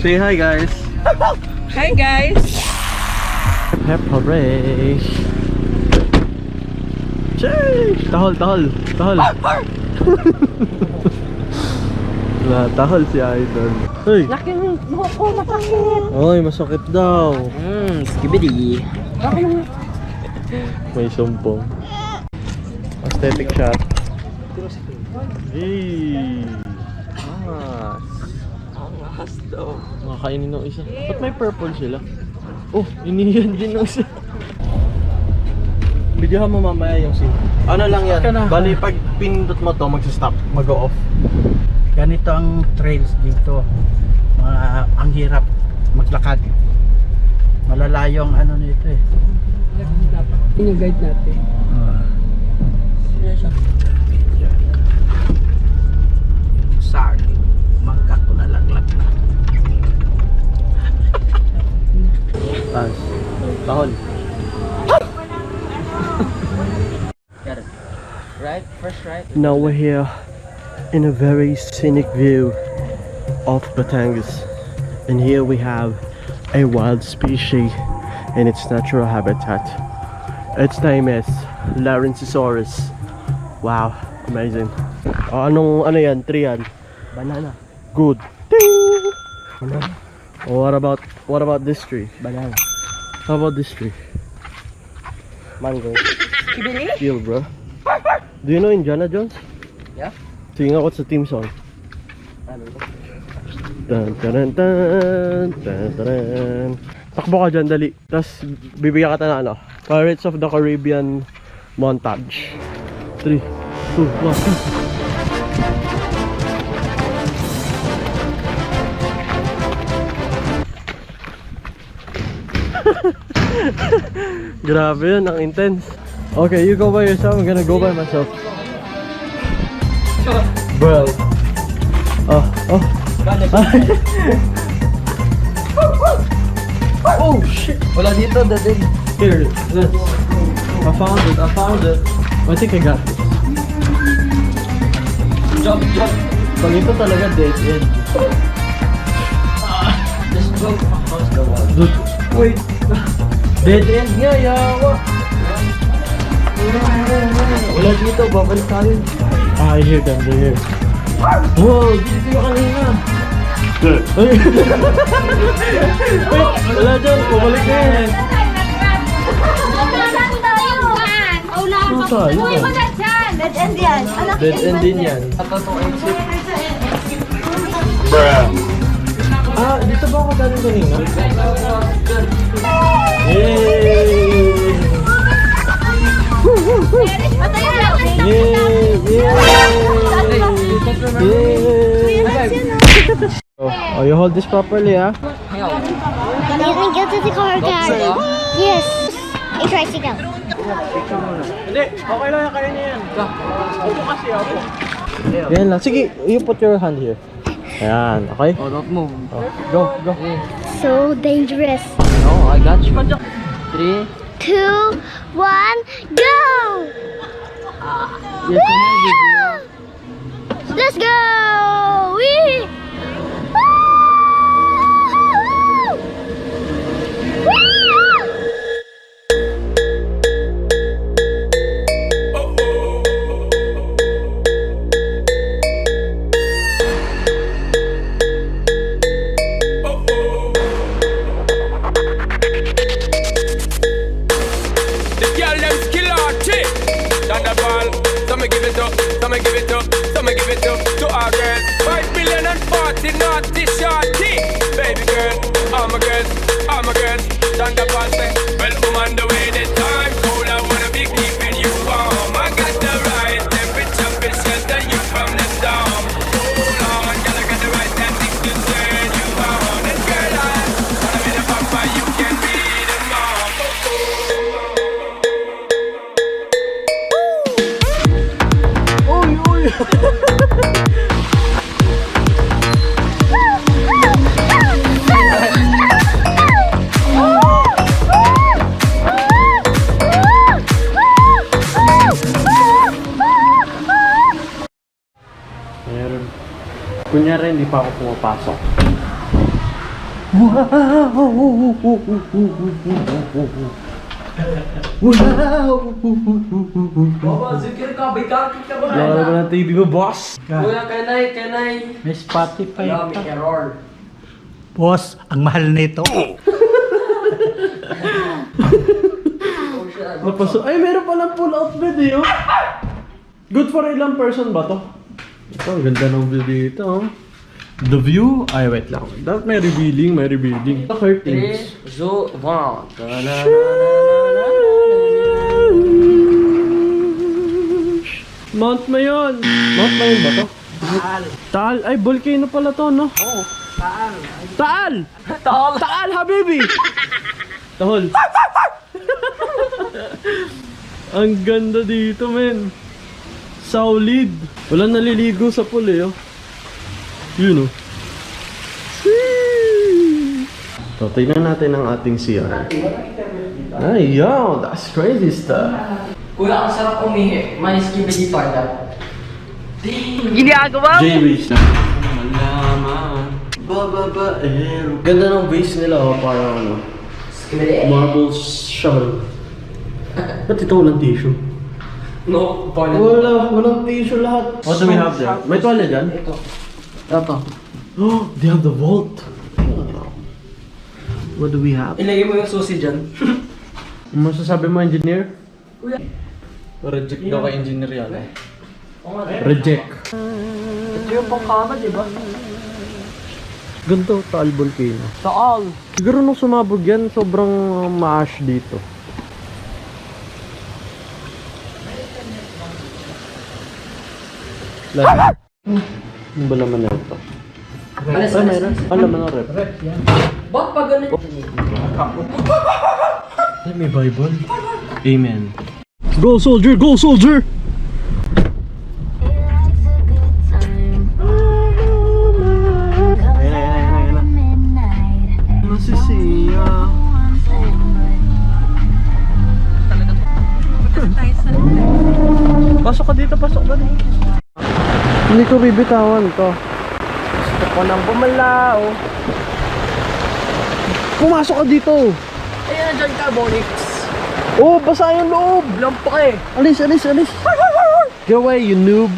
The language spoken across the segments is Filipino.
Say hi, guys. Hi guys! Hep hooray! Chay! Tahol. Tahol si Idol. Hey! Laki ng buhok ko, masakit! Oy, masakit daw. Skibidi. May sumpong. Aesthetic shot. Hey! Angas daw. Makakainin ng isa. Ba't may purple sila? Oh, iniyan din ng isa. Videohan mo mamaya yung scene. Ano lang yan? Bali, pag pinindot mo to, mag-stop, mag-go off. Ganito ang trails dito. Ang hirap maglakad. Malalayo ang ano nito eh. Yung guide natin. Sorry. Mangga ko na laglag na. Pass. Tahol. Got it. Right? First right? Now we're here in a very scenic view of Batangas. And here we have a wild species in its natural habitat. Its name is Larynxisaurus. Wow, amazing. Ano yan? Tree yan? Banana. Good. Ding! What about this tree? Banana. How about this tree? Mango. Chill, bro. Do you know Indiana Jones? Yeah. Sing out, what's the theme song? Dun, dun, dun, dun, dun, dun. Takbo ka dyan, dali. Tapos bibigyan ka na ano, Pirates of the Caribbean montage. 3, 2, 1. Grabe yun, ang intense. Okay, you go by yourself, I'm gonna go by myself. Bro. Oh. Oh shit! Wala dito, dadin. Here, this. I found it. I think I got this. Jump! Pag ito talaga dead end. Just go across the wall. Wait. Dead end nga, yawa. Wala dito, babalik tayo. I hear them, they're here. Wow, dito yung kanina. Wait, wala dyan, pumalik na yan. Dead end yan. Dead end din yan. Tatong exit. Ah, dito ba ako galing kanina? Yay! Oh, you hold this properly, ah? Can you go to the car garden? Yes. A tricycle. Hindi, okay lang yan, kaya niya yan. Opo kasi, opo. Yan lang. Sige, you put your hand here. Ayan, okay? Oh, don't move. Oh, go. So dangerous. No, I got you. 3. 2, 1, go! Yes, Woo! Let's go! Wee! Woo! Woo! To our girls, 5 million and 40 naughty shorty. Baby girl, all my girls, Thunderball say, well, I'm on the way, the time cold, I wanna be keeping you warm. I got the right temperature, to shelter you from the storm. Hold on, girl, I got the right tactics to turn you on. And girl, I wanna be the papa, you can be the mom. Meron. Kunyari, hindi pa ako pumapasok. Baba, zikir ka, bigakit ka ba? Nakala mo ng TV mo, boss? Kuya, kanay. May Spotify Alam, pa. may error. Boss, ang mahal nito. Napaso. Ay, meron palang pull-out bed eh, oh. Good for ilang person ba to? Ito, ang ganda ng view dito, oh. The view? Ay, wait lang. Dapat may revealing, may revealing. The curtains. 3, 2, 1. Mount Mayon. Mount Mayon ba to? Taal. Ay, volcano pala to, no? Oo. Taal. Taal, habibi. Tahol. Ang ganda dito, men. Solid. Walang naliligo sa pool eh, oh. Yun, oh. So, tingnan natin ang ating CR. Ay, yo, that's crazy stuff. Kuya, ang sarap umihi. May skibidi toilet. J-Ways na. Malaman. Bababaero. Ganda ng base nila, oh. Parang ano. Skibidi? Marble shovel. Ba't ito walang tissue? No, toilet. Walang tissue lahat. What do we have there? May toilet dyan? Ito. Oh, they have the vault. What do we have? Ilagay mo yung susi dyan. Ano masasabi mo, engineer? Reject daw kay engineer yan eh. Reject. Ito yung pangkama, di ba? Ganito, Taal Volcano. Taal. Siguro nung sumabog yan, sobrang maash dito. Lahat. Ano ba laman na ito? Ay, mayroon. Ano laman ng rep? Ba't pa ganun? Ay, may Bible. Amen. Go soldier! Go soldier! Ayan na. Masisiya. Pasok ka dito, pasok ka dito. Hindi ko bibitawan to. Gusto ko nang bumalao. Pumasok ka dito. Ayan na dyan ka, Bonix. Oh, basa yung loob. Lampak eh. Alis. Get away, you noob.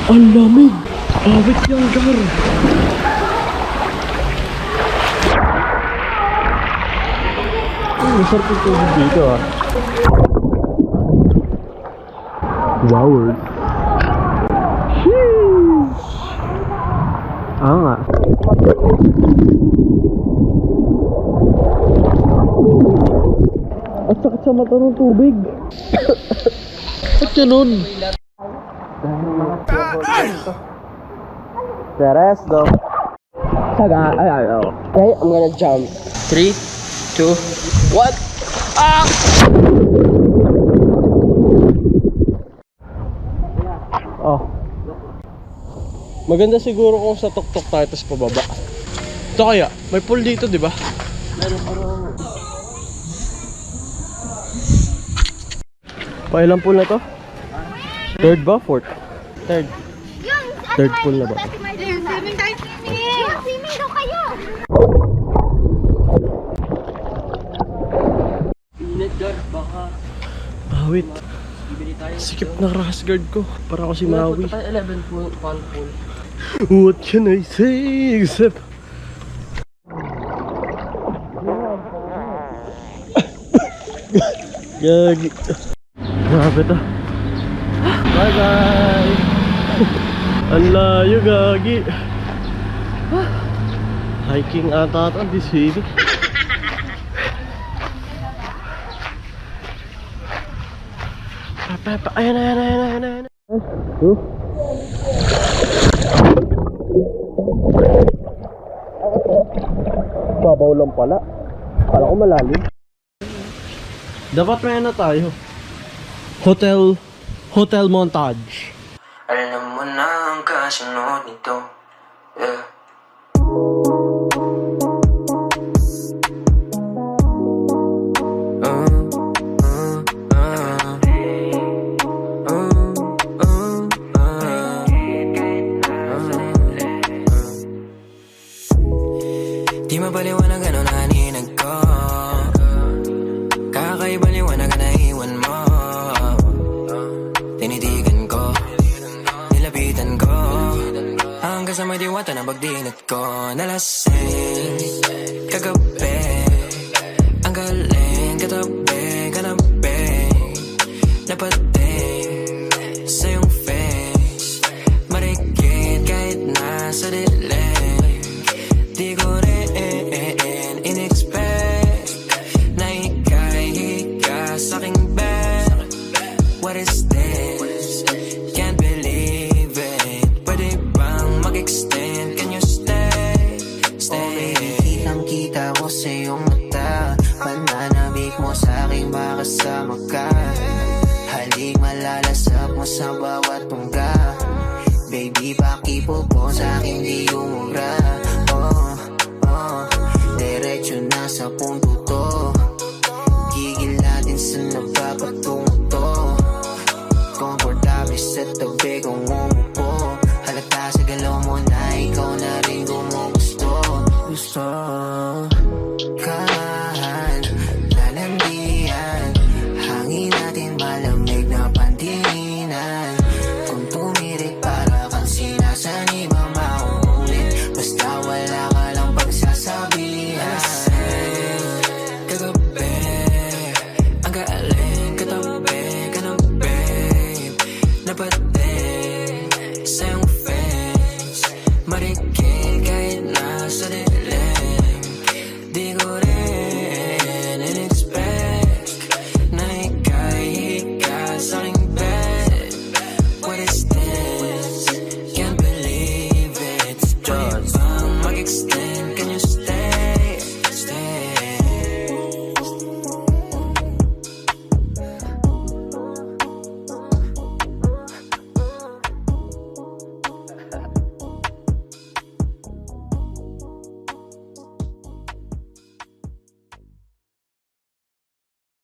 Ang lamig. Awit yung gar. Masarap yung tubig dito, ah. Wow. Sheesh. Nga. At sakit sa mata ng tubig. Ba't ganun? Teres, do. Saga, ay. Okay, I'm gonna jump. 3, 2, 1. Ah! Oh. Maganda siguro kung sa tuktok tayo tapos pababa. Ito kaya, may pool dito, di ba? Pailang pool na to? Third ba? Fourth? Third. Third pool na ba? Swimming tayo, swimming! Swimming daw kayo! Awit. Sikip na rash guard ko. Para ako si Maui. 11 pool, 1 pool. What can I say except... Gagi. Grabe to. Bye bye. Ang layo, gagi. Hiking ata ito, this city. Ayan. Babaw lang pala. Kala ko malalim. Dapat may ano tayo. Hotel montage. Alam mo na ang kasunod nito. Yeah. mapaliwanag ano naninag ko. Kakaiba liwanag na iwan mo. Tinitigan ko, nilapitan ko, hanggang sa may diwata na pagdinat ko. Nalasing kagabi, ang galing katabi, kanabi, napating sa iyong face, marikit kahit nasa dilim. Di ko rin in-expect na ika'y hika sa'king bed. What is this? Can't believe it. Pwede bang mag-extend? Can you stay? Stay. Kitang-kita ko sa iyong mata, pananabik mo sa'king makasama ka. Halik malalasap mo sa bawat tungga. Baby, pakipo po sa'king di umura. Diretso na sa punto to. Gigil natin sa napapatungo to. Komportable sa tabi kong umupo. Halata sa galaw mo na ikaw na rin gumugusto. Gusto